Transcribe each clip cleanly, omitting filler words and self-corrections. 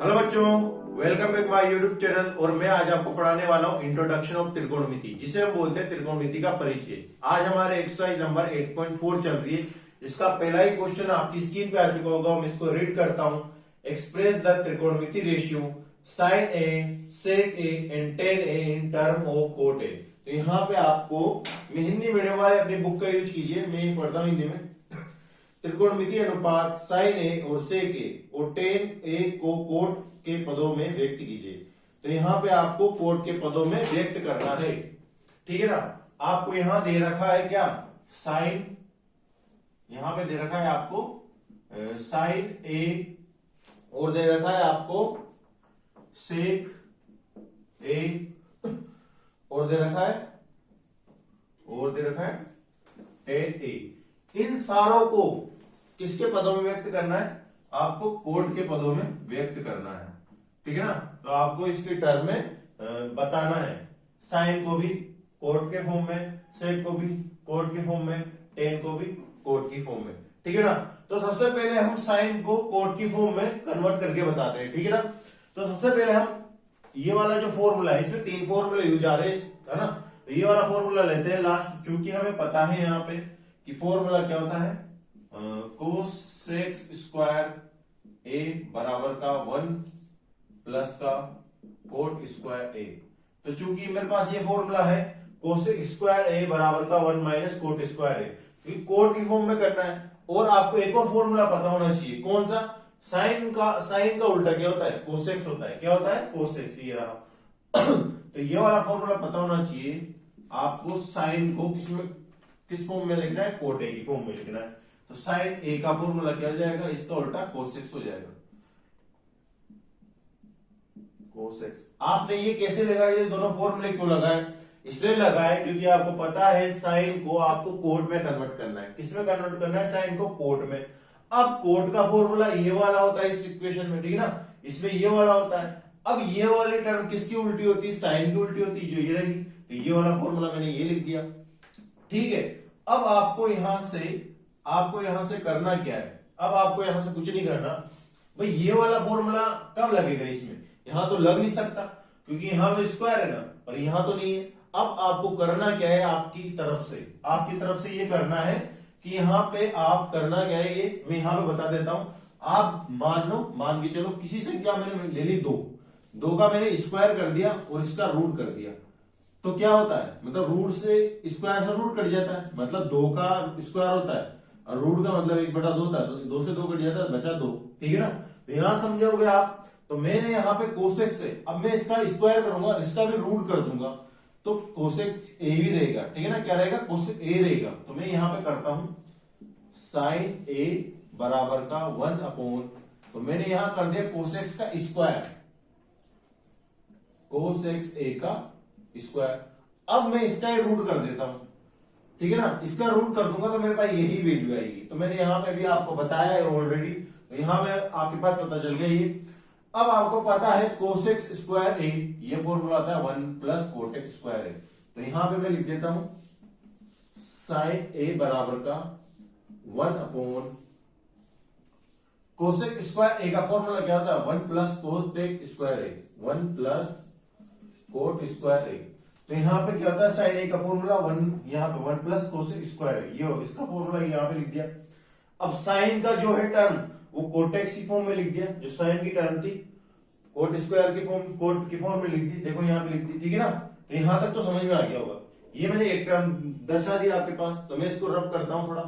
Hello बच्चों, welcome back my YouTube channel. और मैं आज आपको पढ़ाने वाला हूं इंट्रोडक्शन ऑफ त्रिकोणमिति, जिसे हम बोलते हैं त्रिकोणमिति का परिचय। आज हमारे एक्सरसाइज नंबर 8.4 चल रही है। इसका पहला ही क्वेश्चन आपकी स्क्रीन पे आ चुका होगा। मैं इसको रीड करता हूं। एक्सप्रेस द त्रिकोणमिति ratio sine A, sec A and tan A in term of cot A. तो यहाँ पे आपको, मैं हिंदी मीडियम वाले अपनी बुक का यूज कीजिए, मैं पढ़ता हूँ हिंदी में। त्रिकोणमिति अनुपात साइन ए और सेक ए और टेन ए को कोट के पदों में व्यक्त कीजिए। तो यहाँ पे आपको कोट के पदों में व्यक्त करना है, ठीक है ना। आपको यहां दे रखा है क्या, साइन, यहां पे दे रखा है आपको साइन ए और दे रखा है आपको सेक ए और दे रखा है टेन ए। इन सारों को किसके पदों में व्यक्त करना है, आपको कोट के पदों में व्यक्त करना है, ठीक है ना। तो आपको इसकी टर्म में बताना है। साइन को भी कोट के फॉर्म में, सेक को भी कोट के फॉर्म में, टेन को भी कोट की फॉर्म में, ठीक है ना। तो सबसे पहले हम साइन को कोट की फॉर्म में कन्वर्ट करके बताते हैं, ठीक है ना। तो सबसे पहले हम ये वाला जो फॉर्मूला है, इसमें 3 फॉर्मूले यूज आ रहे हैं, है ना। तो ये वाला फॉर्मूला लेते हैं लास्ट, चूंकि हमें पता है यहाँ पे कि फॉर्मूला क्या होता है, कोसेक स्क्वायर ए बराबर का 1 प्लस का कोट स्क्वायर ए। तो चूंकि मेरे पास ये फॉर्मूला है कोसेक स्क्वायर ए बराबर का 1 माइनस कोट स्क्वायर ए, क्योंकि कोट की फॉर्म में करना है। और आपको एक और फॉर्मूला पता होना चाहिए, कौन सा, साइन का उल्टा क्या होता है, कोसेक्स होता है। क्या होता है, कोसेक्स, ये रहा। तो ये वाला फॉर्मूला पता होना चाहिए आपको। साइन को किस फॉर्म में लिखना है, कोट ए की फॉर्म में लिखना है। तो साइन ए का फॉर्मूला क्या हो जाएगा, इसका उल्टा कोसेक्स हो जाएगा, कोसेक्स। आपने ये कैसे लगाया, ये दोनों फॉर्मूले क्यों लगाए, इसलिए लगाए क्योंकि आपको पता है साइन को आपको कोट में कन्वर्ट करना है। किसमें कन्वर्ट करना है, साइन को कोट में। अब कोट का फॉर्मूला ये वाला होता है इस इक्वेशन में, ठीक है ना, इसमें ये वाला होता है। अब ये वाली टर्म किसकी उल्टी होती है, साइन की उल्टी होती है, जो ये रही। तो ये वाला फॉर्मूला मैंने ये लिख दिया, ठीक है। अब आपको यहां से करना क्या है, अब आपको यहां से कुछ नहीं करना भाई। ये वाला फॉर्मूला कब लगेगा इसमें, यहां तो लग नहीं सकता क्योंकि यहां तो स्क्वायर है ना, और यहां तो नहीं है। अब आपको करना क्या है, आपकी तरफ से ये करना है कि यहां पे आप करना क्या है, ये मैं यहां पे बता देता हूं। आप मान के चलो किसी संख्या मैंने ले ली 2 का मैंने स्क्वायर कर दिया और इसका रूट कर दिया। तो क्या होता है, मतलब रूट से स्क्वायर से रूट कट जाता है, मतलब 2 का स्क्वायर होता है और रूट का मतलब 1/2 होता है। तो 2 से 2 कट जाता है, बचा 2, ठीक है ना। तो यहां समझोगे आप। तो मैंने यहां पे कोसेक से, अब मैं इसका स्क्वायर करूंगा, इसका भी रूट कर दूंगा, तो कोसेक ए भी रहेगा, ठीक है ना। क्या रहेगा, कोसेक ए रहेगा। तो मैं यहां पे करता हूं साइन ए बराबर का 1 अपॉन, तो मैंने यहां कर दिया कोसेक्स का स्क्वायर, कोसेक्स ए का स्क्वायर। अब मैं इसका ही रूट कर देता हूं, ठीक है ना। इसका रूट कर दूंगा तो मेरे पास यही वैल्यू आएगी। तो मैंने यहां पे भी आपको बताया है ऑलरेडी, तो यहां में आपके पास पता चल गया ये। अब आपको पता है कोसेक स्क्वायर ए, ये फॉर्मूला आता है 1 प्लस कोटेक स्क्वायर ए। तो यहां पे मैं लिख देता हूं साइन ए बराबर का 1 अपॉन कोसेक स्क्वायर ए का फॉर्मूला क्या होता है, 1 प्लस कोटेक स्क्वायर ए, 1 प्लस कोट स्क्वायर ए। तो यहां पे क्या होता है, साइन ए का फॉर्मूला 1, यहां पे 1 प्लस कोसेक स्क्वायर ए, ये इसका फॉर्मूला यहां पे लिख दिया। अब साइन का जो है टर्म, वो कोटेक्स की फॉर्म में लिख दिया, जो साइन की टर्म थी कोट स्क्वायर की फॉर्म, कोट की फॉर्म में लिख दी, देखो यहां पे लिख दी, ठीक है ना। तो यहां तक तो समझ में आ गया होगा। ये मैंने एक टर्म दर्शा दिया आपके पास, तो मैं इसको रब करता हूं, थोड़ा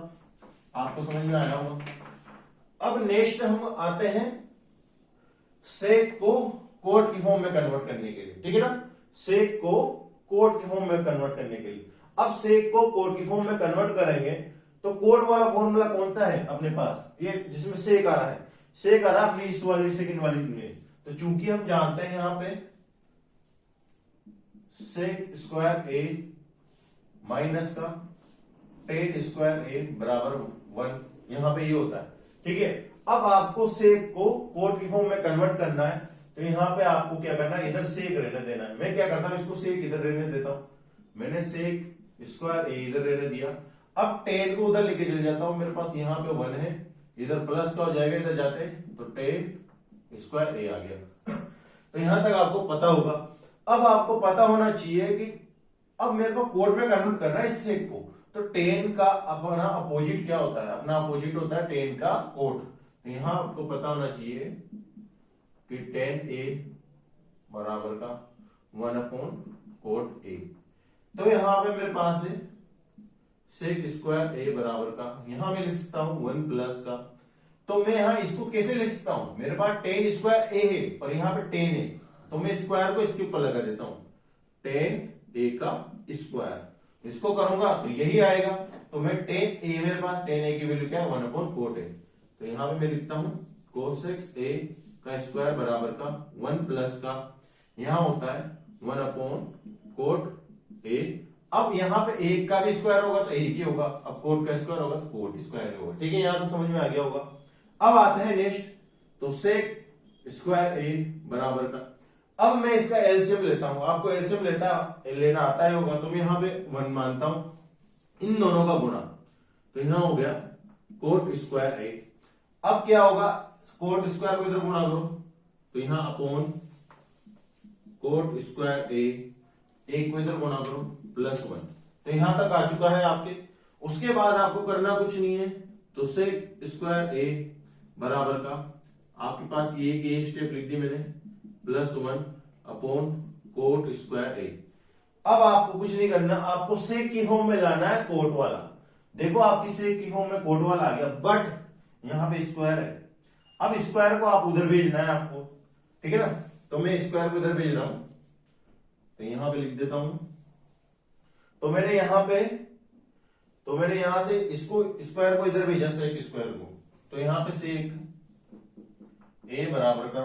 आपको समझ में आया होगा। अब नेक्स्ट हम आते हैं सेक को कोट की फॉर्म में कन्वर्ट करने के लिए, ठीक है ना। सेक को कोट की फॉर्म में कन्वर्ट करने के लिए, अब सेक को कोट की फॉर्म में कन्वर्ट करेंगे तो कोट वाला फॉर्मूला कौन सा है अपने पास, ये जिसमें सेक आ रहा है, सेक आ रहा है अपनी इस वाली सेकंड वाली में। तो चूंकि हम जानते हैं यहां पे सेक स्क्वायर ए माइनस का टेन स्क्वायर ए बराबर 1, यहां पे ये होता है, ठीक है। अब आपको सेक को कोट की फॉर्म में कन्वर्ट करना है, तो यहां पे आपको क्या करना है, इधर सेक रहने देना है। मैं क्या करता हूं, इसको सेक इधर रहने देता हूं, मैंने सेक स्क्वायर ए इधर रहने दिया। अब टेन को उधर लेके चले जाता हूं, मेरे पास यहां पे 1 है, इधर प्लस का हो जाएगा, इधर जाते तो टेन स्क्वायर ए आ गया। तो यहां तक आपको पता होगा। अब आपको पता होना चाहिए कि अब मेरे को कोट में कन्वर्ट करना है इस सेक को, तो टेन का अपना अपोजिट क्या होता है, अपना अपोजिट होता है टेन का कोट। तो यहां आपको पता होना चाहिए कि टेन ए बराबर का 1/कोट ए। तो यहां पे मेरे पास है सेक स्क्वायर ए बराबर का, यहां मैं लिख सकता हूं 1 प्लस का। तो मैं यहां इसको कैसे लिख सकता हूं, मेरे पास टेन स्क्वायर ए है पर यहां पे टेन है, तो मैं स्क्वायर को इसके ऊपर लगा देता हूं, टेन ए का स्क्वायर। इसको करूंगा तो यही आएगा। तो मैं टेन ए, मेरे पास टेन ए की वैल्यू क्या है 1/कोट ए। तो यहां पे मैं लिखता हूं कोसेक ए का स्क्वायर बराबर का 1 प्लस का, यहां होता है 1/कोट ए। अब यहां पे एक का भी स्क्वायर होगा तो एक ही होगा, अब कोट का स्क्वायर होगा तो कोट स्क्वायर ही होगा। ठीक है, यहां तो समझ में आ गया होगा। अब आते हैं नेक्स्ट, तो सेक स्क्वायर ए बराबर का, अब मैं इसका एलसीएम लेता हूं, आपको एलसीएम लेना आता ही होगा। तो मैं यहां पे 1 मानता हूं, इन दोनों का गुणा, तो यहां हो गया कोट स्क्वायर ए। अब क्या होगा, कोट स्क्वायर को इधर गुणा करो, तो यहां अपॉन कोट स्क्वायर ए, एक को इधर गुणा करो +1। तो यहां तक आ चुका है आपके। उसके बाद आपको करना कुछ नहीं है, तो सेक स्क्वायर ए बराबर का, आपके पास ये स्टेप लिख दी मैंने, +1/कोट स्क्वायर ए। अब आपको कुछ नहीं करना, आपको सेक की फॉर्म में लाना है कोट वाला। देखो आपकी सेक की फॉर्म में कोट वाला आ गया, बट यहां पे स्क्वायर है। अब स्क्वायर को आप उधर भेजना है आपको, ठीक है ना। तो मैं स्क्वायर को इधर भेज रहा हूं, तो यहां पे लिख देता हूं। तो मैंने यहां से इसको स्क्वायर को इधर भेजा, सेक स्क्वायर को, तो यहां पे सेक ए बराबर का।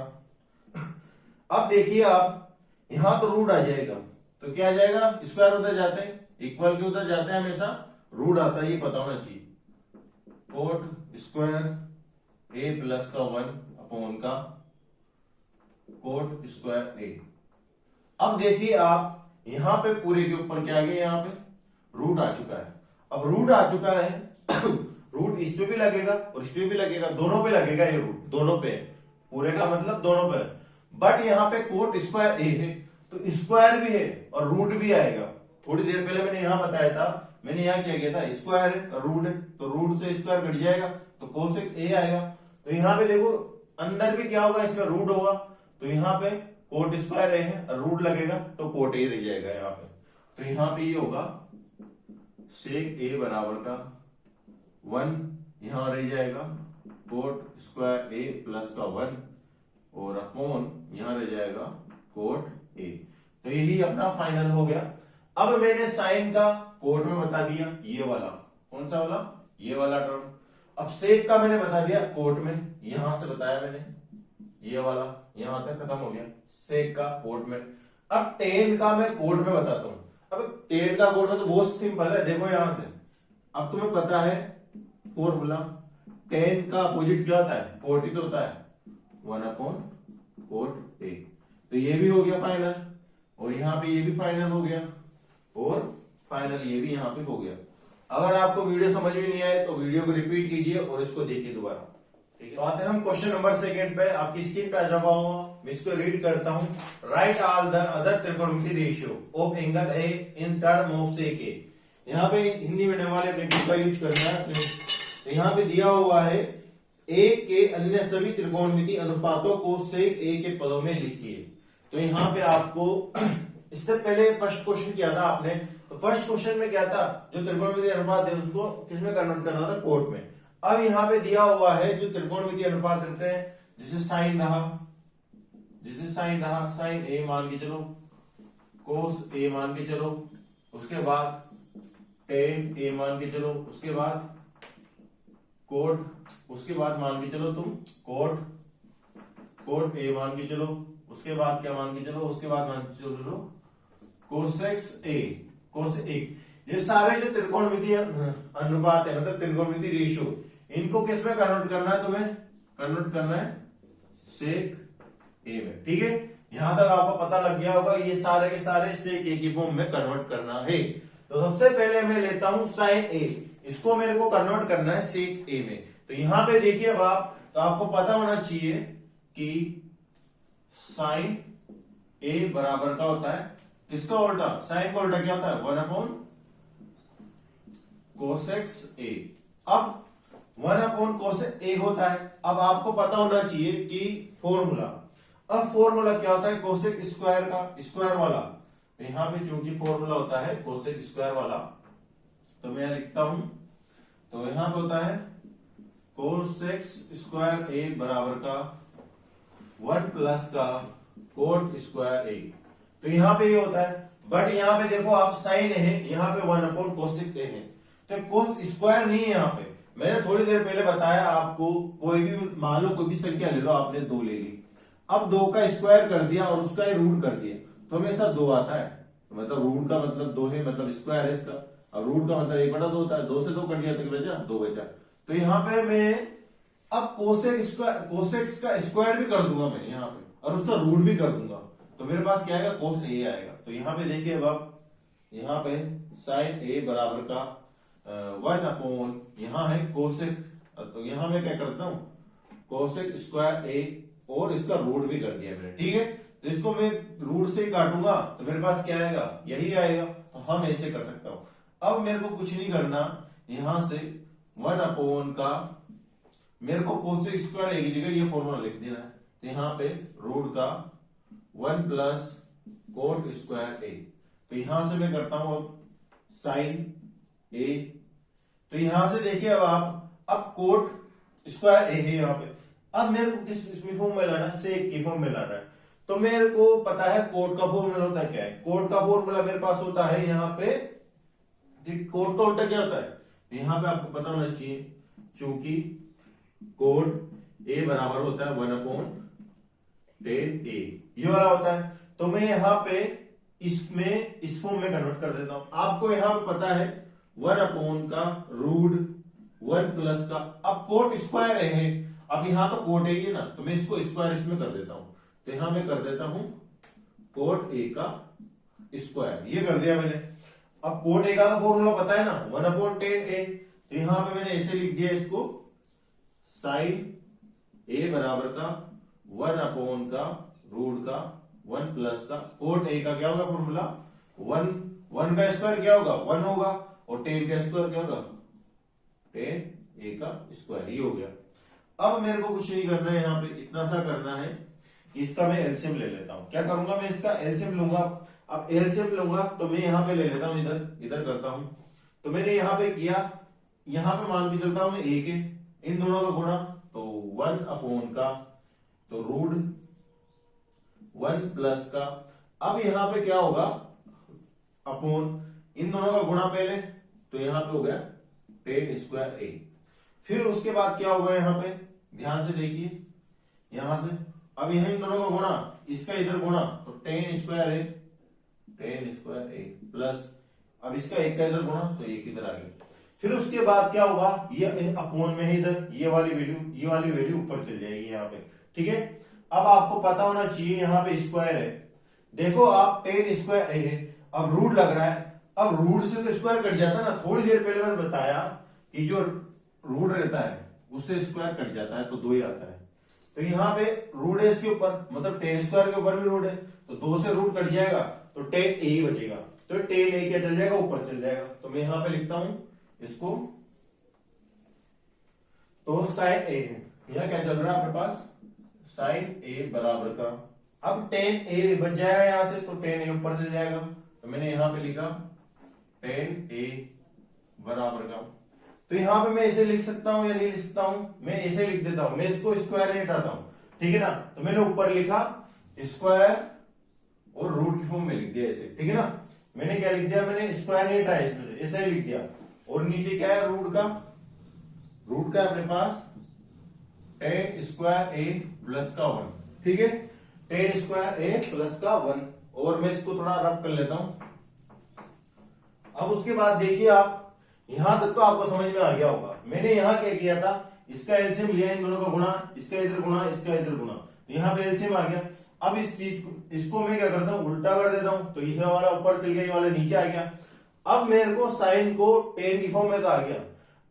अब देखिए आप, यहां तो रूट आ जाएगा, तो क्या आ जाएगा, स्क्वायर उधर जाते हैं, इक्वल के उधर जाते हैं, हमेशा रूट आता है, ये पता होना चाहिए। कोट स्क्वायर ए प्लस का 1 का कोट स्क्वायर ए। अब देखिए आप, यहां पे पूरे के ऊपर क्या आ गया, यहां पे रूट आ चुका है। अब रूट आ चुका है रूट इस पे भी लगेगा और इस पे भी लगेगा, दोनों पे लगेगा ये रूट, दोनों पे, पूरे का मतलब दोनों पे। बट यहां पे कोट स्क्वायर ए है, तो स्क्वायर भी है और रूट भी आएगा। थोड़ी देर पहले मैंने यहां बताया था, मैंने यहां क्या किया था, स्क्वायर है रूट है, तो रूट से स्क्वायर घट जाएगा तो कोसेक ए आएगा। तो यहां पे देखो अंदर भी क्या होगा, इसमें रूट होगा, तो यहां पे कोट स्क्वायर ए है, रूट लगेगा तो कोट ए रह जाएगा यहां पे। तो यहां पे ये होगा सेक ए बराबर का 1, यहां रह जाएगा कोट स्क्वायर ए प्लस का 1 और अपॉन यहां रह जाएगा कोट ए। तो यही अपना फाइनल हो गया। अब मैंने साइन का कोट में बता दिया, ये वाला, कौन सा वाला, ये वाला टर्म। अब सेक का मैंने बता दिया कोट में, यहां से बताया मैंने, ये वाला यहां तक खत्म हो गया सेक का कोट में। अब टेन का मैं कोट में बताता हूं। अब टेन का कोट में तो बहुत सिंपल है, देखो यहां से, अब तुम्हें पता है फॉर्मूला, टेन का अपोजिट क्या होता है, कोट ही तो होता है, 1/कोट ए। तो ये भी हो गया फाइनल, और यहां पे ये भी फाइनल हो गया, और फाइनल ये भी यहां पे हो गया। अगर आपको वीडियो समझ में नहीं आए तो वीडियो को रिपीट कीजिए और इसको देखिए दोबारा। ठीक है, तो आते हैं हम क्वेश्चन नंबर 2 पे। आपकी स्क्रीन पे आ जाऊंगा, मैं इसको रीड करता हूं। राइट ऑल द अदर त्रिकोणमिति ratio of angle A in term of sec A. यहाँ पे हिंदी मीडियम वाले अपने बुक का यूज करना है। तो यहाँ पे दिया हुआ है ए के अन्य सभी त्रिकोणमिति अनुपातों को सेक ए के पदों में लिखिए। तो यहाँ पे आपको इससे पहले फर्स्ट क्वेश्चन किया था आपने, तो फर्स्ट क्वेश्चन में क्या था, जो त्रिकोणमिति अनुपात है उसको किसमें कन्वर्ट करना था, कोट में। अब यहाँ पे दिया हुआ है जो त्रिकोणमिति अनुपात रहते हैं, जिसे साइन रहा, साइन ए मान के चलो, कोस ए मान के चलो, उसके बाद टेन ए मान के चलो, उसके बाद कोट, उसके बाद मान के चलो तुम कोट ए मान के चलो, उसके बाद क्या मान के चलो, उसके बाद मान के चलो कोसेक्स ए, कोसेक ए। ये सारे जो त्रिकोणमिति अनुपात है, मतलब त्रिकोणमिति रेशियो, इनको किस में कन्वर्ट करना है, तुम्हें कन्वर्ट करना है सेक ए में। ठीक है, यहां तक आपको पता लग गया होगा, ये सारे के सारे सेक ए की फॉर्म में कन्वर्ट करना है। तो सबसे पहले मैं लेता हूं साइन ए, इसको मेरे को कन्वर्ट करना है सेक ए में। तो यहां पे देखिए अब आप, तो आपको पता होना चाहिए कि साइन ए बराबर का होता है किसका उल्टा, साइन का उल्टा क्या होता है 1 कोसेक्स ए। अब 1 कोसेक ए होता है। अब आपको पता होना चाहिए कि फॉर्मूला, अब फॉर्मूला क्या होता है कोसेक स्क्वायर का, स्क्वायर वाला। तो यहां पे चूंकि फॉर्मूला होता है कोसेक स्क्वायर वाला, तो मैं लिखता हूं, तो यहां पे होता है कोसेक स्क्वायर ए बराबर का 1 प्लस का कोट स्क्वायर ए। तो यहां पे ये होता है, बट यहां पे देखो आप साइन है, यहां पे 1 कोसेक ए है, तो कोस स्क्वायर नहीं है यहां पे। मैंने थोड़ी देर पहले बताया आपको, कोई भी मान लो कोई भी संख्या ले लो, आपने 2 ले ली, अब 2 का स्क्वायर कर दिया और उसका ही रूट कर दिया, तो हमेशा 2 आता है। तो मतलब रूट का मतलब 2 है, मतलब स्क्वायर है इसका। अब रूट का मतलब 1/2 होता है, 2 से 2 कट गया तो बचा 2 बचा। तो यहाँ पे मैं अब कोसेक्स का स्क्वायर भी कर दूंगा मैं यहाँ पे, और उसका रूट भी कर दूंगा, तो मेरे पास क्या आएगा कोस ए आएगा। तो यहाँ पे देखिए अब आप यहाँ पे साइन ए बराबर का 1 यहाँ है कोसेक, तो यहाँ मैं क्या करता हूँ कोसेक स्क्वायर ए और इसका रूट भी कर दिया मैंने, ठीक है। तो इसको मैं रूट से ही काटूंगा तो मेरे पास क्या आएगा, यही आएगा। तो हम ऐसे कर सकता हूं। अब मेरे को कुछ नहीं करना, यहां से 1 का मेरे को कोसेक स्क्वायर ए की जगह ये फॉर्मूला लिख देना है। तो यहाँ पे रूट का 1 प्लस कोट स्क्वायर ए। तो यहां से मैं करता हूं अब साइन ए। तो यहां से देखिए अब आप, अब कोट स्क्वायर ए है यहाँ पे। अब मेरे को किस फॉर्म में लाना है, सेक की फॉर्म में लाना है। तो मेरे को पता है कोट का फॉर्मूला होता है क्या है, कोट का फॉर्मूला मेरे पास होता है यहाँ पे, कोट का उल्टा क्या होता है, तो यहाँ पे आपको पता होना चाहिए, चूंकि कोट ए बराबर होता है 1/10 ए, ये वाला होता है। तो मैं यहाँ पे इसमें इस फॉर्म में कन्वर्ट कर देता हूं। आपको यहाँ पे पता है 1 का रूट 1 प्लस का, अब कोट स्क्वायर है, अब यहां तो कोट ए ही ना, तो मैं इसको स्क्वायर इसमें कर देता हूं। तो यहां मैं कर देता हूं कोट ए का स्क्वायर, ये कर दिया मैंने। अब कोट ए का तो फॉर्मूला पता है ना 1/10 ए, तो यहां पे मैंने ऐसे लिख दिया इसको, साइन ए बराबर का 1 का रूट का 1 प्लस का कोट ए का क्या होगा फॉर्मूला 1 का स्क्वायर क्या होगा 1 होगा, और 10 का स्क्वायर क्या होगा 10 ए का स्क्वायर, ये हो गया। अब मेरे को कुछ नहीं करना है, यहाँ पे इतना सा करना है, इसका मैं एलसीएम ले लेता हूं। क्या करूंगा मैं इसका एलसीएम लूंगा। अब एलसीएम लूंगा तो मैं यहाँ पे ले लेता हूं, इधर करता हूं। तो मैंने यहाँ पे किया, यहाँ पे मान के चलता हूं मैं ए के, इन दोनों का गुणा, तो 1 का तो रूट 1 प्लस का, अब यहाँ पे क्या होगा अपोन, इन दोनों का गुणा पहले, तो यहाँ पे हो गया 10 स्क्वायर ए। फिर उसके बाद क्या होगा यहाँ पे, ध्यान से देखिए, यहां से अब यह इन दोनों का गुणा, इसका इधर गुणा, तो 10 स्क्वायर ए, 10 स्क्वायर ए प्लस, अब इसका एक का इधर गुणा, तो एक इधर आ गया। फिर उसके बाद क्या होगा, ये अपोन में है इधर, ये वाली वैल्यू ऊपर चल जाएगी यहाँ पे, ठीक है। अब आपको पता होना चाहिए यहाँ पे स्क्वायर है, देखो आप 10 स्क्वायर ए है, अब रूट लग रहा है, अब रूट से तो स्क्वायर कट जाता है ना, थोड़ी देर पहले मैंने बताया कि जो रूट रहता है उससे स्क्वायर कट जाता है तो 2 ही आता है। तो यहाँ पे रूट है इसके ऊपर, मतलब 10 स्क्वायर के ऊपर भी रूट है, तो 2 से रूट कट जाएगा तो 10 ए ही बचेगा, तो 10 ए क्या चल जाएगा ऊपर चल जाएगा। तो मैं यहाँ पे लिखता हूं इसको, तो साइन ए है, यहाँ क्या चल रहा है अपने पास साइन ए बराबर का, अब 10 ए बच जाएगा यहां से, तो 10 ए ऊपर चल जाएगा। तो मैंने यहां पे लिखा 10 ए बराबर का, तो यहां पे मैं ऐसे लिख सकता हूं या नहीं लिख सकता हूं, मैं ऐसे लिख देता हूं, मैं इसको स्क्वायर नहीं हटाता हूं, ठीक है ना। तो मैंने ऊपर लिखा स्क्वायर और रूट की फॉर्म में लिख दिया ऐसे, ठीक है ना। मैंने क्या लिख दिया, मैंने स्क्वायर नहीं हटाया इसमें से, ऐसा ही लिख दिया। और नीचे क्या है रूट का अपने पास 10 स्क्वायर ए प्लस का 1, ठीक है, 10 स्क्वायर ए प्लस का 1। और मैं इसको थोड़ा रब कर लेता हूं। अब उसके बाद देखिए आप, यहां तक तो आपको समझ में आ गया होगा। मैंने यहां क्या किया था, इसका एलसीएम लिया, इन दोनों का गुणा, इसका इधर गुणा, इसका इधर गुणा, तो यहां पे एलसीएम आ गया। अब इस चीज को, इसको मैं क्या करता हूं उल्टा कर देता हूं, तो यह वाला ऊपर चल गया, ये वाला नीचे आ गया। अब मेरे को साइन को 10 की फॉर्म में तो आ गया,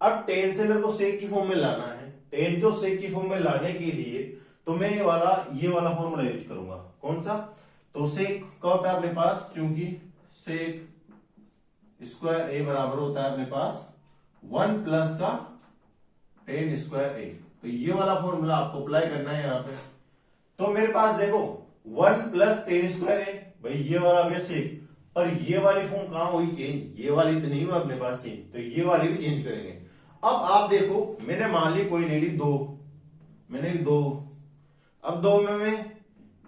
अब 10 से मेरे को सेक की फॉर्म में लाना है। 10 को सेक की फॉर्म में लाने के लिए तो तो मैं ये वाला फॉर्मूला यूज करूंगा। कौन सा? तो सेक का होता है अपने पास, क्योंकि सेक स्क्वायर ए बराबर होता है अपने पास 1 प्लस का टेन स्क्वायर ए। तो ये वाला फॉर्मूला आपको अप्लाई करना है यहाँ पे। तो मेरे पास देखो 1 प्लस टेन स्क्वायर ए, भाई ये वाला हो गया सेक, पर ये वाली फॉर्म कहां हुई चेंज? ये वाली तो नहीं हुई अपने पास चेंज, तो ये वाली भी चेंज करेंगे। अब आप देखो, मैंने मान ली कोई ले ली 2, मैंने 2, अब 2 में मैं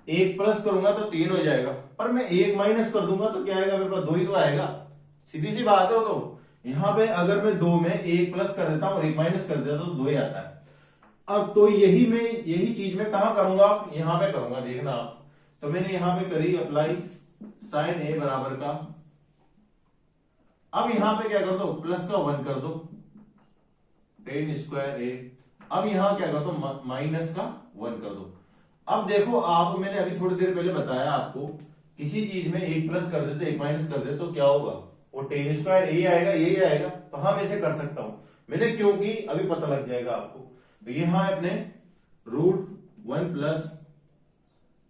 1 प्लस करूंगा तो 3 हो जाएगा, पर मैं 1 माइनस कर दूंगा तो क्या आएगा? मेरे पास 2 ही तो आएगा। सीधी सी बात है। तो यहां पे अगर मैं 2 में 1 प्लस कर देता हूं और 1 माइनस कर देता हूं तो 2 ही आता है। अब तो यही चीज मैं कहां करूंगा? यहां पे करूंगा, देखना आप। तो मैंने यहां पे करी अप्लाई साइन ए बराबर का, अब यहां पे क्या कर दो? प्लस का 1 कर दो टेन स्क्वायर ए। अब यहां क्या कर दो? माइनस का 1 कर दो। अब देखो आप, मैंने अभी थोड़ी देर पहले बताया आपको, किसी चीज में 1 प्लस कर देते 1 माइनस कर देते तो क्या होगा? वो टेन स्क्वायर ए आएगा, यही आएगा। तो हम ऐसे कर सकता हूं मैंने, क्योंकि अभी पता लग जाएगा आपको। तो यहां अपने रूट 1 प्लस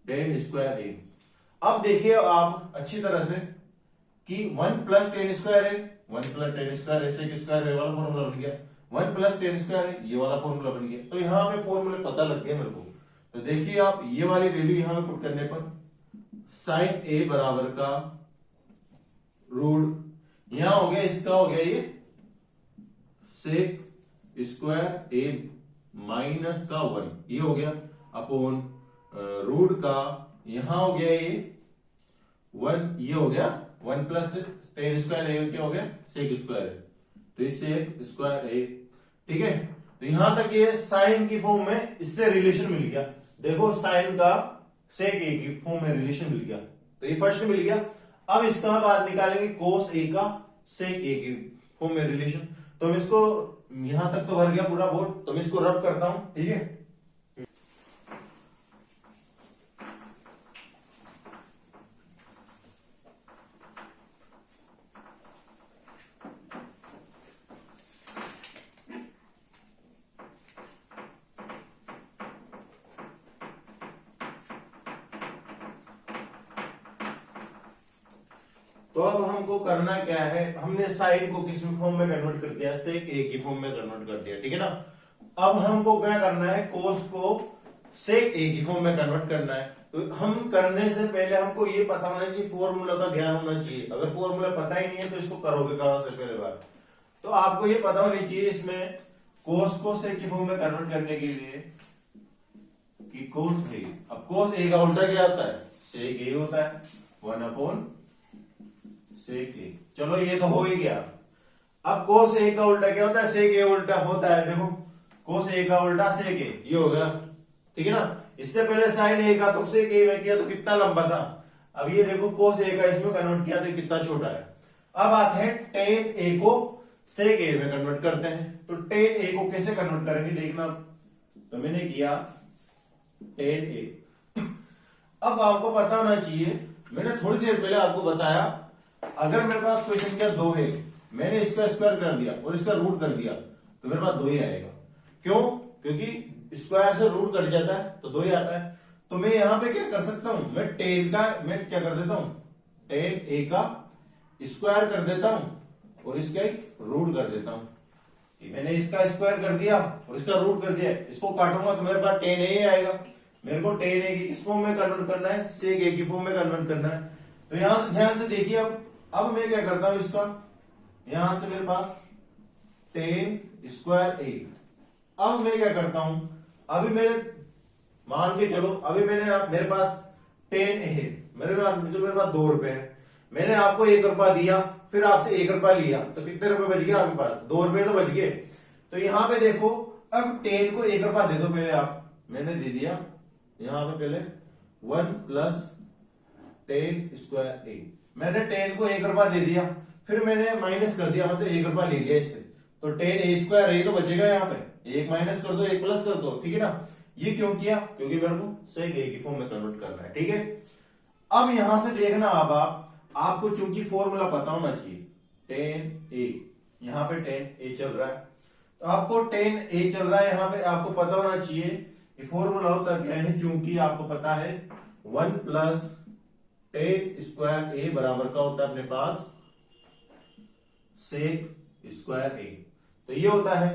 टेन स्क्वायर ए। अब देखिए आप अच्छी तरह से कि 1 प्लस टेन स्क्वायर है, 1 प्लस टेन स्क्वायर ऐसे स्क्वायर है वाला फॉर्मूला बन गया, 1 प्लस टेन स्क्वायर है ये वाला फॉर्मूला बन गया। तो यहां पे फॉर्मूले पता लग गया मेरे को। तो देखिए आप, ये वाली वैल्यू यहां पे पुट करने पर साइन ए बराबर का रूट, यहां हो गया, इसका हो गया ये सेक स्क्वायर ए माइनस का 1, ये हो गया अपॉन रूट का, यहां हो गया ये 1, ये हो गया 1 प्लस टेन स्क्वायर ए, क्या हो गया? सेक स्क्वायर ए। तो ये सेक स्क्वायर ए, ठीक है। तो यहां तक ये साइन की फॉर्म में इससे रिलेशन मिल गया। देखो साइन का सेक ए की फॉर्म में रिलेशन मिल गया, तो ये फर्स्ट मिल गया। अब इसका बाद निकालेंगे कोस ए का सेक ए की फॉर्म में रिलेशन। तो हम इसको, यहां तक तो भर गया पूरा बोर्ड, तो मैं इसको रब करता हूं, ठीक है। तो अब हमको करना क्या है? हमने साइन को किस फॉर्म में कन्वर्ट कर दिया? सेक ए की फॉर्म में कन्वर्ट कर दिया, ठीक है ना। अब हमको क्या करना है? कोस को सेक ए की फॉर्म में कन्वर्ट करना है। तो हम करने से पहले हमको ये पता होना चाहिए, फॉर्मूला का ज्ञान होना चाहिए। अगर फॉर्मूला पता ही नहीं है तो इसको करोगे कहां से? पहले बार तो आपको ये पता होनी चाहिए इसमें कोस को सेक की फॉर्म में कन्वर्ट करने के लिए कि कोस ए, अब कोस ए का उल्टा क्या होता है? सेक ए होता है, 1 अपॉन सेक ए। चलो ये तो हो ही गया। अब कोस ए का उल्टा क्या होता है? सेक ए उल्टा होता है, देखो कोस ए का उल्टा सेक ए, ये हो गया, ठीक है ना। इससे पहले साइन ए का तो सेक ए में किया तो कितना लंबा था। अब ये देखो कोस ए का इसमें कन्वर्ट किया तो कितना छोटा है। अब आते हैं टेन ए को सेक ए में कन्वर्ट करते हैं। तो टेन ए को कैसे कन्वर्ट करेंगे देखना। तो मैंने किया टेन ए। अब आपको पता होना चाहिए, मैंने थोड़ी देर पहले आपको बताया, अगर मेरे पास कोई संख्या 2 है, मैंने इसका स्क्वायर कर दिया और इसका रूट कर दिया तो मेरे पास 2 ही आएगा। क्यों? क्योंकि स्क्वायर से रूट कट जाता है तो 2 ही आता है। तो मैं यहां पे क्या कर सकता हूं? मैं क्या कर देता हूं? टेन ए का स्क्वायर कर देता हूं और इसका रूट कर देता हूं। मैंने इसका स्क्वायर कर दिया और इसका रूट कर दिया, इसको काटूंगा तो मेरे पास टेन ए आएगा। मेरे को टेन ए की किस फॉर्म में कन्वर्ट करना है? सेक ए की फॉर्म में कन्वर्ट करना है। तो यहां से ध्यान से देखिए, अब मैं क्या करता हूं, इसका यहां से मेरे पास टेन स्क्वायर ए। अब मैं क्या करता हूं, अभी मैंने मान के चलो, अभी मेरे पास 10 है, मेरे पास 2 रुपए है। मैंने आपको 1 रुपया दिया, फिर आपसे 1 रुपया लिया, तो कितने रुपए बच गया आपके पास? 2 रुपए तो बच गए। तो यहां पे देखो, अब 10 को 1 रुपया दे दो पहले आप। मैंने दे दिया यहां पे पहले 1 प्लस टेन स्क्वायर ए। मैंने 10 को 1 रुपया दे दिया, फिर मैंने माइनस कर दिया, मतलब 1 रुपया ले लिया इससे। तो 10 ए स्क्वायर ए तो बचेगा यहाँ पे, 1 माइनस कर दो 1 प्लस कर दो, ठीक है ना। ये क्यों किया? क्योंकि मेरे को सेक ए की फॉर्म में कन्वर्ट करना है, ठीक है। अब यहां से देखना, अब आपको चूंकि फॉर्मूला पता होना चाहिए, 10 ए, यहाँ पे 10 ए चल रहा है, तो आपको 10 ए चल रहा है, यहाँ पे आपको पता होना चाहिए ये फॉर्मूला होता क्या है, चूंकि आपको पता है 1 प्लस टेन स्क्वायर ए बराबर का होता है अपने पास सेक स्क्वायर ए। तो ये होता है।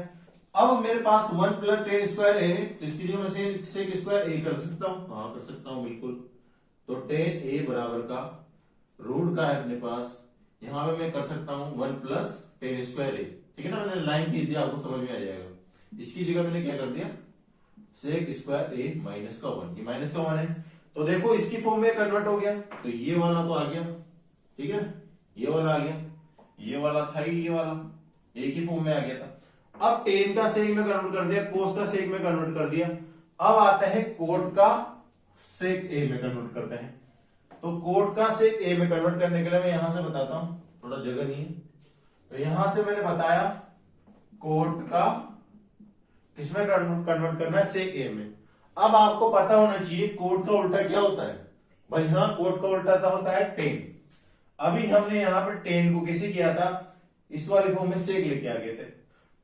अब मेरे पास 1 प्लस टेन स्क्वायर ए, तो इसकी जगह मैं सेक स्क्वायर ए कर सकता हूं, हाँ कर सकता हूं बिल्कुल। तो टेन ए बराबर का रूट का है अपने पास, यहां पे मैं कर सकता हूं 1 प्लस टेन स्क्वायर ए, ठीक है ना, मैंने लाइन खींच दिया, आपको समझ में आ जाएगा। इसकी जगह मैंने क्या कर दिया सेक स्क्वायर ए माइनस का 1, ये माइनस का 1 है, तो देखो इसकी फॉर्म में कन्वर्ट हो गया, तो ये वाला तो आ गया, ठीक है, ये वाला आ गया, ये वाला था ही, ये वाला एक ही फॉर्म में आ गया था। अब टेन का सेक में कन्वर्ट कर दिया, कोस का सेक में कन्वर्ट कर दिया, अब आता है कोट का सेक ए में कन्वर्ट करते हैं। तो कोट का सेक ए में कन्वर्ट करने के लिए मैं यहां से बताता हूं, थोड़ा जगह नहीं है, तो यहां से मैंने बताया कोट का किसमें कन्वर्ट करना है सेक ए में। अब आपको पता होना चाहिए कोट का उल्टा क्या होता है, भाई यहां कोट का उल्टा होता है टेन। अभी हमने यहां पर टेन को कैसे किया था, इस वाली फॉर्म में सेक लेके आ गए थे।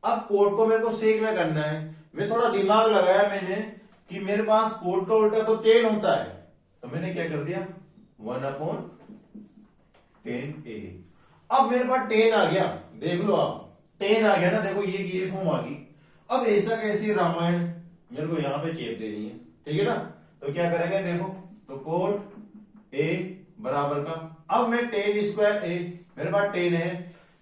अब कोट को मेरे को सेक में करना है, मैं थोड़ा दिमाग लगाया मैंने कि मेरे पास कोट का उल्टा तो टेन होता है, तो मैंने क्या कर दिया 1/10 ए। अब मेरे पास टेन आ गया, देख लो आप टेन आ गया ना, देखो ये फॉर्म आ गई। अब ऐसा कैसी रामायण मेरे को यहां पे चेप देनी है, ठीक है ना, तो क्या करेंगे देखो, तो कोट ए बराबर का, अब मैं टेन स्क्वायर ए, मेरे पास टेन है,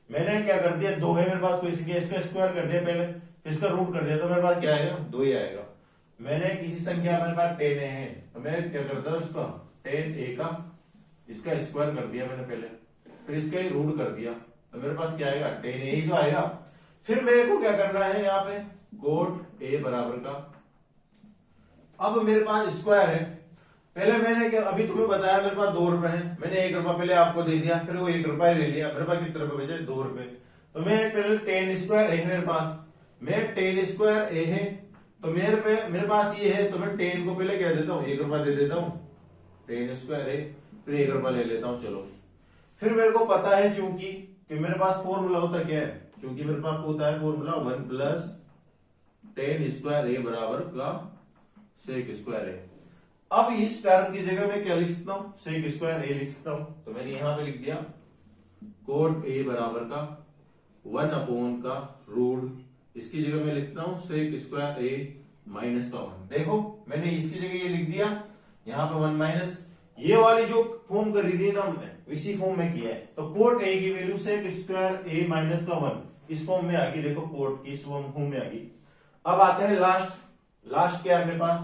मैंने क्या कर दिया 2 है मेरे पास, कोई इसका स्क्वायर कर दिया पहले, फिर इसका रूट कर दिया, तो मेरे पास क्या आएगा 2 ही आएगा। मैंने किसी संख्या मेरे पास 10 है, तो मैं क्या करता हूं उसका 10 ए का इसका स्क्वायर कर दिया मैंने पहले, फिर इसका ही रूट कर दिया, तो मेरे पास क्या आएगा 10 ए ही तो आएगा। फिर मेरे को क्या करना है यहाँ पे कोट ए बराबर का, अब मेरे पास स्क्वायर है, पहले मैंने क्या अभी तुम्हें बताया मेरे पास 2 रुपए है, मैंने 1 रुपया पहले आपको दे दिया, फिर वो 1 रुपया ले लिया, मेरे पास कितने रुपए बचे 2 रुपए, तो मैं पहले 10 स्क्वायर ए मेरे पास, मैं 10 स्क्वायर ए है, तो मेरे पास ये है, तो मैं 10 को पहले क्या देता हूँ 1 रुपया दे देता हूँ, 10 स्क्वायर ए, फिर 1 रुपया ले लेता हूँ, चलो। फिर मेरे को पता है चूंकि कि मेरे पास फॉर्मूला होता क्या है, चूंकि मेरे पास होता है फॉर्मूला 1 प्लस 10 स्क्वायर ए बराबर का सेक स्क्वायर ए। अब इस टर्म की जगह मैं क्या लिख सकता हूं सेक स्क्वायर ए लिख सकता हूं, तो मैंने यहां पे लिख दिया कोट ए बराबर का 1 का रूट, इसकी जगह मैं लिखता हूं सेक स्क्वायर ए माइनस का 1। देखो मैंने इसकी जगह ये लिख दिया, यहां पे 1 माइनस, ये वाली जो फॉर्म करी थी ना हमने इसी फॉर्म में किया है, तो कोट ए की वैल्यू सेक स्क्वायर ए माइनस का 1 इस फॉर्म में आ गई, देखो कोट की इस फॉर्म में आ गई। अब आते हैं लास्ट क्या है अपने पास,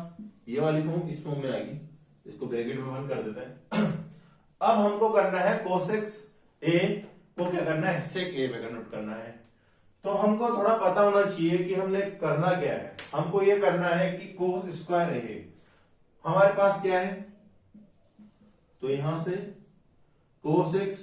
ये वाली फॉर्म इस फॉर्म में आ गई, इसको ब्रैकेट में बंद कर देते हैं। अब हमको करना है कोसेक्स ए को क्या करना है सेक ए में कन्वर्ट करना है, तो हमको थोड़ा पता होना चाहिए कि हमने करना क्या है। हमको ये करना है कि कोस स्क्वायर ए हमारे पास क्या है, तो यहां से कोसेक्स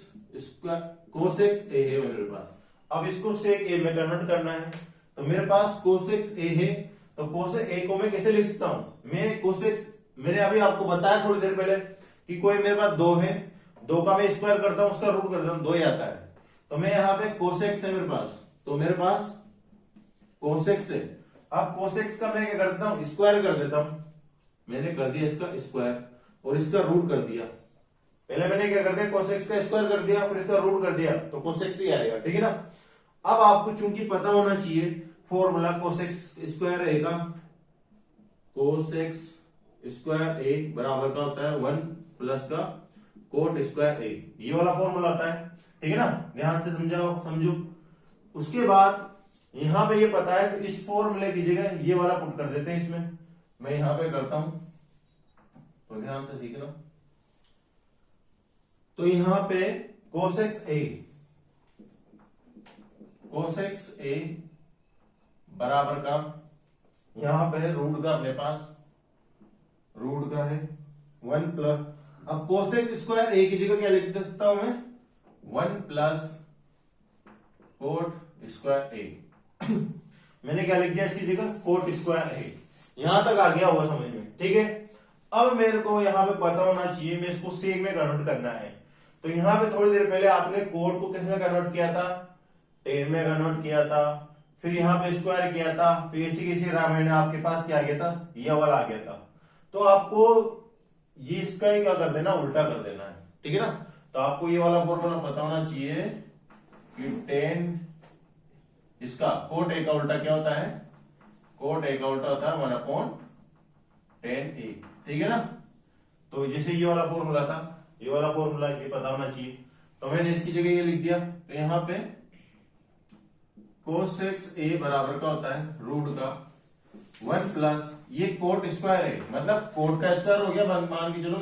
ए है मेरे पास, अब इसको सेक ए में कन्वर्ट करना है, तो मेरे पास कोसेक्स ए है, तो कोसेक ए को मैं कैसे लिख सकता हूं, मैं कोसेक्स, मैंने अभी आपको बताया थोड़ी देर पहले कि कोई मेरे पास 2 है, 2 का मैं स्क्वायर करता हूं उसका रूट करता हूं 2 ही आता है, तो मैं यहां पे कोसेक्स है मेरे पास, तो मेरे पास कोसेक्स है। अब कोसेक्स का मैं क्या करता हूं स्क्वायर कर देता हूं, मैंने कर दिया इसका स्क्वायर और इसका रूट कर दिया, पहले मैंने क्या कर दिया कोसेक्स का स्क्वायर कर दिया फिर इसका रूट कर दिया, तो कोसेक्स ही आएगा, ठीक है ना। अब आपको चूंकि पता होना चाहिए फॉर्मूला कोसेक्स स्क्वायर ए का, कोसेक्स स्क्वायर ए बराबर का होता है 1 प्लस का कोट स्क्वायर ए, ये वाला फॉर्मूला आता है, ठीक है ना, ध्यान से समझो। उसके बाद यहां पे ये पता है, तो इस फॉर्मूले की जगह ये वाला पुट कर देते हैं इसमें, मैं यहां पे करता हूं, तो ध्यान से सीखना। तो यहां पे कोसेक्स ए बराबर का, यहां पे रूट का अपने पास रूट का है 1 प्लस, अब कोसेक स्क्वायर ए की जगह क्या लिख सकता हूं मैं 1 प्लस कोट स्क्वायर ए। मैंने क्या लिख दिया इसकी जगह कोट स्क्वायर ए, यहां तक आ गया होगा समझ में, ठीक है। अब मेरे को यहां पे पता होना चाहिए मैं इसको सेक में कन्वर्ट करना है, तो यहां पे थोड़ी देर पहले आपने कोट को किस में कन्वर्ट किया था 10 में कन्वर्ट किया था, फिर यहाँ पे स्क्वायर किया था, फिर इसी किसी रामायण में आपके पास क्या आ गया था, ये वाला आ गया था। तो आपको ये इसका ही क्या कर देना, उल्टा कर देना है, ठीक है ना। तो आपको ये वाला फॉर्मूला पता होना चाहिए कि टेन इसका कोट ए का उल्टा क्या होता है, कोट ए का उल्टा होता है 1/10A, ठीक है ना। तो जैसे ये वाला फॉर्मूला था, ये वाला फॉर्मूला ये पता होना चाहिए, तो मैंने इसकी जगह ये लिख दिया। तो यहाँ पे cos6a बराबर का होता है रूट का 1 प्लस ये कोट स्क्वायर है, मतलब कोट का स्क्वायर हो गया, मान के चलो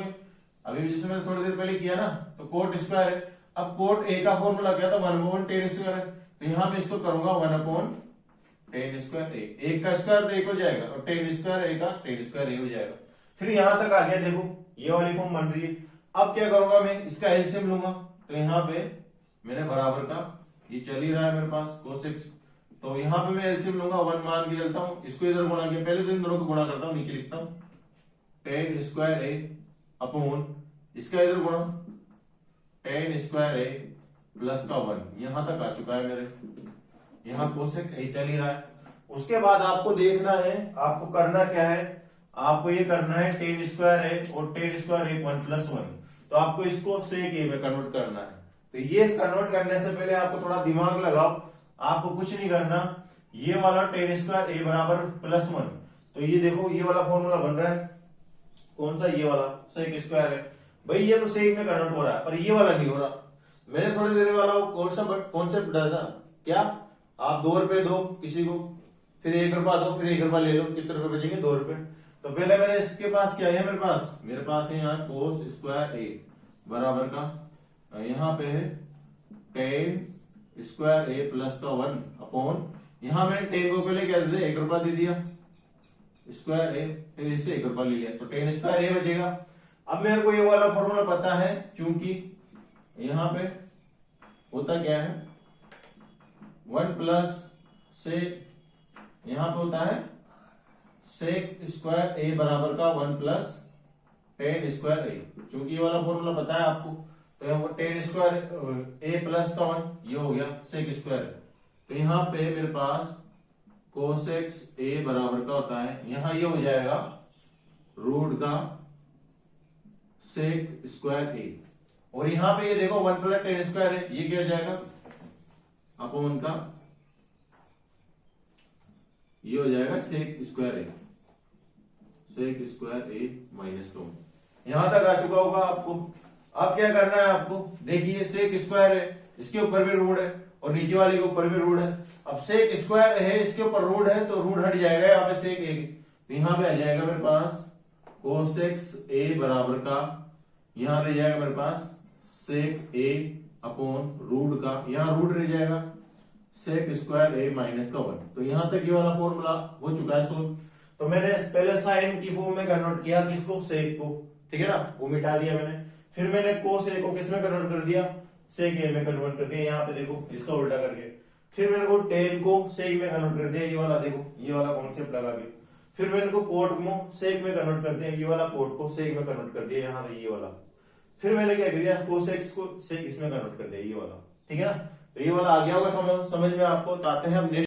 अभी जैसे मैंने थोड़ी देर पहले किया ना, तो कोट स्क्वायर है। अब कोट ए का फॉर्मूला क्या था, 1/10 स्क्वायर है, तो यहां पे इसको करूंगा 1/10 स्क्वायर ए, एक का स्क्वायर तो एक हो जाएगा और 10 स्क्वायर ए का 10 स्क्वायर ए हो जाएगा। फिर यहां तक आ गया, देखो ये वाली फॉर्म बन रही है। अब क्या करूंगा मैं, इसका एलसीएम लूंगा, तो यहाँ पे मैंने बराबर का ये चल ही रहा है मेरे पास cos6, तो यहाँ पे मैं एलसीएम लूंगा, 1 मान के चलता हूं, इसको इधर गुणा किया, पहले तो इन दोनों को गुणा करता हूं, नीचे लिखता हूं 10 स्क्वायर ए अपॉन इसका इधर गुणा 10 स्क्वायर ए प्लस का 1, यहां तक आ चुका है मेरे, यहाँ cos6 ए चल ही रहा है। उसके बाद आपको देखना है, आपको करना क्या है, आपको ये करना है 10 स्क्वायर ए और 10 स्क्वायर ए 1+1, तो आपको इसको sec a में कन्वर्ट करना है। तो ये कन्वर्ट करने से पहले आपको थोड़ा दिमाग लगाओ, आपको कुछ नहीं करना, ये वाला 10 स्क्वायर ए बराबर +1, तो ये देखो ये वाला फॉर्मूला बन रहा है, कौन सा, ये वाला sec स्क्वायर है भाई, ये तो sec में कन्वर्ट हो रहा है, पर ये वाला नहीं हो रहा। मैंने थोड़ी देर वाला कॉन्सेप्ट बताया था, क्या आप 2 रुपए दो किसी को, फिर 1 रुपया दो, फिर 1 रुपया ले लो, कितने रुपए बचेंगे, 2 रुपए। तो पहले मैंने इसके पास क्या है, मेरे पास है यहाँ cos स्क्वायर ए बराबर का, यहाँ पे है 10 स्क्वायर ए प्लस का 1 अपॉन, यहाँ मैंने 10 को पहले क्या दे दिया, 1 रुपया दे दिया स्क्वायर ए, फिर इससे 1 रुपया ले लिया, तो 10 स्क्वायर ए बचेगा। अब मेरे को ये वाला फॉर्मूला पता है, क्योंकि यहाँ पे होता क्या है 1 प्लस से, यहाँ पे होता है sec स्क्वायर ए बराबर का 1 प्लस 10 स्क्वायर ए, क्योंकि ये वाला फॉर्मूला पता है आपको, तो 10 स्क्वायर ए प्लस का 1 ये हो गया sec स्क्वायर। तो यहाँ पे मेरे पास cos6 ए बराबर का होता है, यहाँ ये हो जाएगा रूट का sec स्क्वायर ए, और यहाँ पे ये देखो 1 प्लस 10 स्क्वायर है, ये क्या हो जाएगा अपॉन का, ये हो जाएगा sec स्क्वायर ए, sec स्क्वायर ए -2। यहां तक आ चुका होगा आपको। अब क्या करना है आपको, देखिए sec स्क्वायर है, इसके ऊपर भी रूट है और नीचे वाले के ऊपर भी रूट है। अब sec स्क्वायर है, इसके ऊपर रूट है तो रूट हट जाएगा, यहाँ पे sec ए, तो यहाँ पे आ जाएगा मेरे पास cos6 ए बराबर का, यहाँ रह जाएगा मेरे पास sec ए अपॉन रूट का, यहाँ रूट रह जाएगा sec स्क्वायर ए -1। तो यहां तक ये वाला फॉर्मूला हो चुका है सोल्व। तो मैंने पहले साइन की फॉर्म में कन्वर्ट किया, किसको, sec को, ठीक है ना, वो मिटा दिया मैंने। फिर मैंने cos a को किस में कन्वर्ट कर दिया, sec a में कन्वर्ट कर दिया, यहाँ पे देखो इसका उल्टा करके। फिर मैंने को tan को sec में कन्वर्ट कर दिया, ये वाला देखो, ये वाला कॉन्सेप्ट लगा के। फिर मैंने को कोट को sec में कन्वर्ट कर दिया, ये वाला कोट को sec में कन्वर्ट कर दिया, यहाँ ये वाला। फिर मैंने क्या कर दिया, cos को sec इसमें कन्वर्ट कर दिया, ये वाला, ठीक है ना। तो ये वाला आ गया होगा समझ में आपको। तो आते हैं अब नेक्स्ट